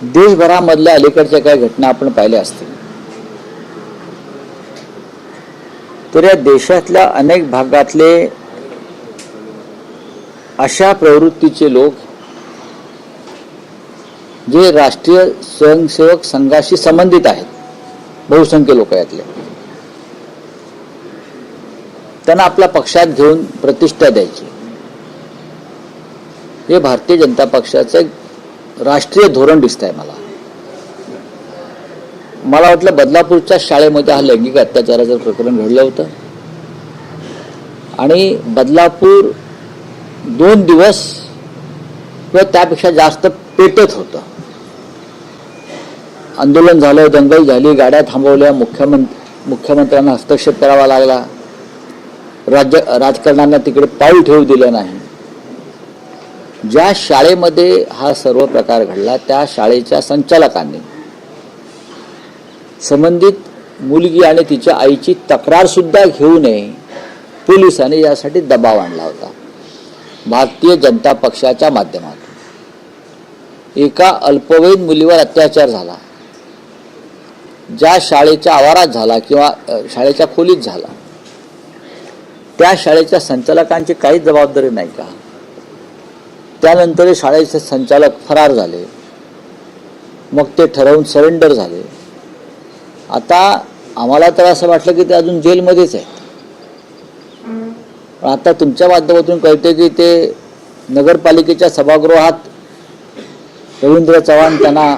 देशभरामधल्या अलीकडच्या काही घटना आपण पाहिल्या असतील तर या देशातल्या अनेक भागातले अशा प्रवृत्तीचे लोक जे राष्ट्रीय स्वयंसेवक संघाशी संबंधित आहेत, बहुसंख्य लोक यातले, त्यांना आपल्या पक्षात घेऊन प्रतिष्ठा द्यायची, हे भारतीय जनता पक्षाचं एक राष्ट्रीय धोरण दिसतंय मला वाटलं बदलापूरच्या शाळेमध्ये हा लैंगिक अत्याचाराचं प्रकरण घडलं होतं आणि बदलापूर 2 दिवस किंवा त्यापेक्षा जास्त पेटत होतं. आंदोलन झालं, दंगल झाली, गाड्या थांबवल्या, मुख्यमंत्र्यांना हस्तक्षेप करावा लागला, राजकारण्यांना तिकडे पाऊल ठेवू दिलं नाही. ज्या शाळेमध्ये हा सर्व प्रकार घडला त्या शाळेच्या संचालकांनी संबंधित मुलगी आणि तिच्या आईची तक्रार सुद्धा घेऊ नये पोलिसांनी यासाठी दबाव आणला होता. भारतीय जनता पक्षाच्या माध्यमातून एका अल्पवयीन मुलीवर अत्याचार झाला, ज्या शाळेच्या आवारात झाला किंवा शाळेच्या खोलीत झाला, त्या शाळेच्या संचालकांची काही जबाबदारी नाही का? त्यानंतर शाळेचे संचालक फरार झाले, मग ते ठरवून सरेंडर झाले. आता आम्हाला तर असं वाटलं की ते अजून जेलमध्येच आहेत, पण आता तुमच्या माध्यमातून कळते की ते नगरपालिकेच्या सभागृहात रवींद्र चव्हाण त्यांना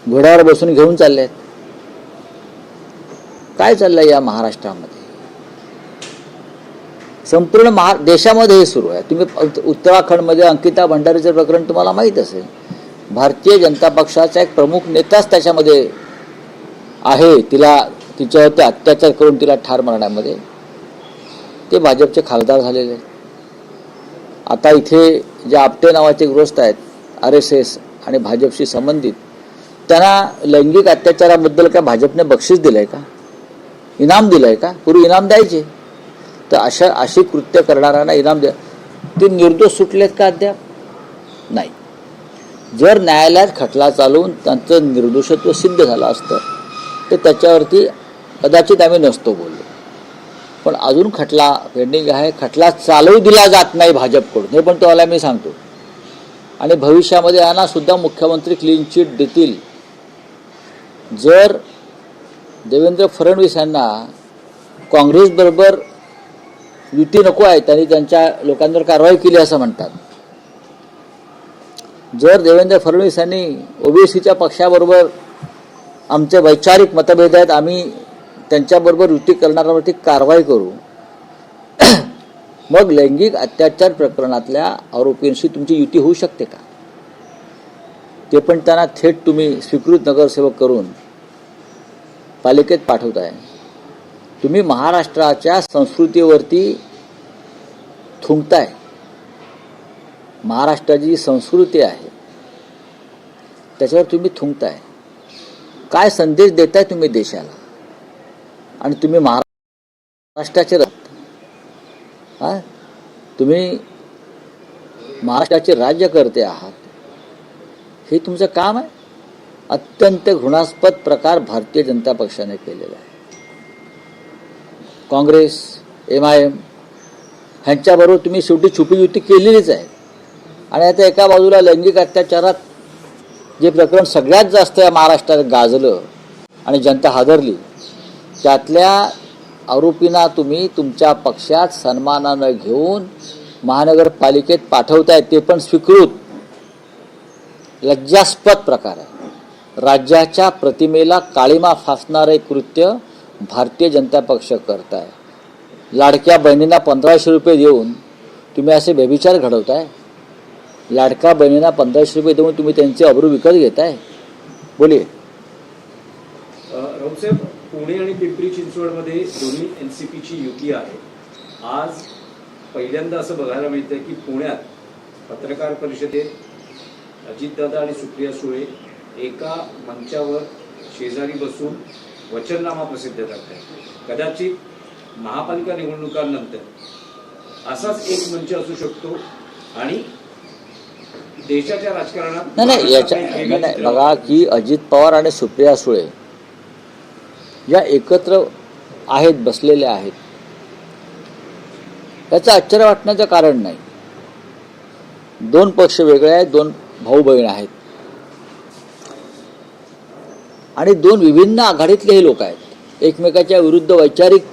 घोड्यावर बसून घेऊन चालले आहेत. काय चाललंय या महाराष्ट्रामध्ये? संपूर्ण देशामध्ये हे सुरू आहे. तुम्ही उत्तराखंडमध्ये अंकिता भंडारीचं प्रकरण तुम्हाला माहीत असेल. भारतीय जनता पक्षाचा एक प्रमुख नेताच त्याच्यामध्ये आहे. तिच्यावरती अत्याचार करून तिला ठार मारण्यामध्ये ते भाजपचे खासदार झालेले आहेत. आता इथे जे आपटे नावाचे गृहस्थ आहेत RSS आणि भाजपशी संबंधित, त्यांना लैंगिक अत्याचाराबद्दल काय भाजपने बक्षीस दिलंय का? इनाम दिलंय का? पूर्वी इनाम द्यायचे, तर अशी कृत्य करणाऱ्यांना इनाम द्या. ते निर्दोष सुटलेत का अद्याप? नाही. जर न्यायालयात खटला चालवून त्यांचं निर्दोषत्व सिद्ध झालं असतं तर त्याच्यावरती कदाचित आम्ही नसतो बोललो, पण अजून खटला पेंडिंग आहे. खटला चालवू दिला जात नाही भाजपकडून, हे पण तुम्हाला मी सांगतो. आणि भविष्यामध्ये यांना सुद्धा मुख्यमंत्री क्लीन चिट देतील. जर देवेंद्र फडणवीस यांना काँग्रेस बरोबर युती नको आहे, त्यांनी त्यांच्या लोकांवर कारवाई केली असं म्हणतात. जर देवेंद्र फडणवीस यांनी ओबीसीच्या पक्षाबरोबर आमचे वैचारिक मतभेद आहेत, आम्ही त्यांच्याबरोबर युती करणाऱ्यावरती कारवाई करू, मग लैंगिक अत्याचार प्रकरणातल्या आरोपींशी तुमची युती होऊ शकते का? ते पण त्यांना थेट तुम्ही स्वीकृत नगरसेवक करून पालिकेत पाठवताय. तुम्ही महाराष्ट्राच्या संस्कृतीवरती थुंकताय. महाराष्ट्राची जी संस्कृती आहे त्याच्यावर तुम्ही थुंकताय. काय संदेश देताय तुम्ही देशाला? आणि तुम्ही महाराष्ट्राचे तुम्ही महाराष्ट्राचे राज्यकर्ते आहात, हे तुमचं काम आहे. अत्यंत घृणास्पद प्रकार भारतीय जनता पक्षाने केलेला आहे. काँग्रेस, MIM ह्यांच्याबरोबर तुम्ही शेवटी छुपी युती केलेलीच आहे. आणि आता एका बाजूला लैंगिक अत्याचारात जे प्रकरण सगळ्यात जास्त या महाराष्ट्रात गाजलं आणि जनता हादरली, त्यातल्या आरोपींना तुम्ही तुमच्या पक्षात सन्मानानं घेऊन महानगरपालिकेत पाठवताय, ते पण स्वीकृत. लज्जास्पद प्रकार आहे. राज्याच्या प्रतिमेला काळिमा फासणारे कृत्य भारतीय जनता पक्ष करताय. लाडक्या बहिणींना 1500 रुपये देऊन तुम्ही असे व्यभिचार घडवताय. लाडक्या बहिणींना 1500 रुपये देऊन तुम्ही त्यांचे अब्रू विकत घेताय. बोलिये. राऊतसाहेब, पुणे आणि पिंपरी चिंचवडमध्ये दोन्ही NCPची युती आहे. आज पहिल्यांदा असं बघायला मिळतं की पुण्यात पत्रकार परिषदेत अजितदादा आणि सुप्रिया सुळे एका मंचावर शेजारी बसून वचननामा प्रसिद्ध करतात. कदाचित महापालिका निवडणुकांनंतर असाच एक मंच असू शकतो आणि देशाच्या राजकारणात नाही याच्या नाही बघा की अजित पवार आणि सुप्रिया सुळे या एकत्र आहेत, बसलेल्या आहेत, याचं आश्चर्य वाटण्याचं कारण नाही. दोन पक्ष वेगळे आहेत, दोन भाऊ बहीण आहेत आणि दोन विभिन्न आघाडीतले हे लोक आहेत. एकमेकाच्या विरुद्ध वैचारिक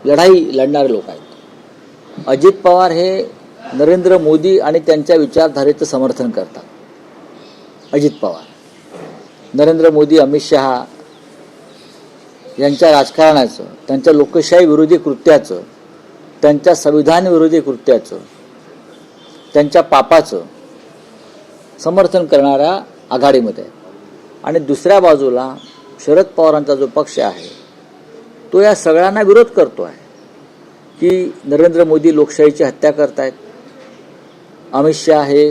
लढाई लढणारे लोक आहेत. अजित पवार हे नरेंद्र मोदी आणि त्यांच्या विचारधारेचं समर्थन करतात. अजित पवार, नरेंद्र मोदी, अमित शहा यांच्या राजकारणाचं, त्यांच्या लोकशाही विरोधी कृत्याचं, त्यांच्या संविधान विरोधी कृत्याचं, त्यांच्या पापाचं समर्थन करणाऱ्या आघाडीमध्ये आहे. आणि दुसऱ्या बाजूला शरद पवारांचा जो पक्ष आहे तो या सगळ्यांना विरोध करतो आहे की नरेंद्र मोदी लोकशाहीची हत्या करतायत, अमित शहा हे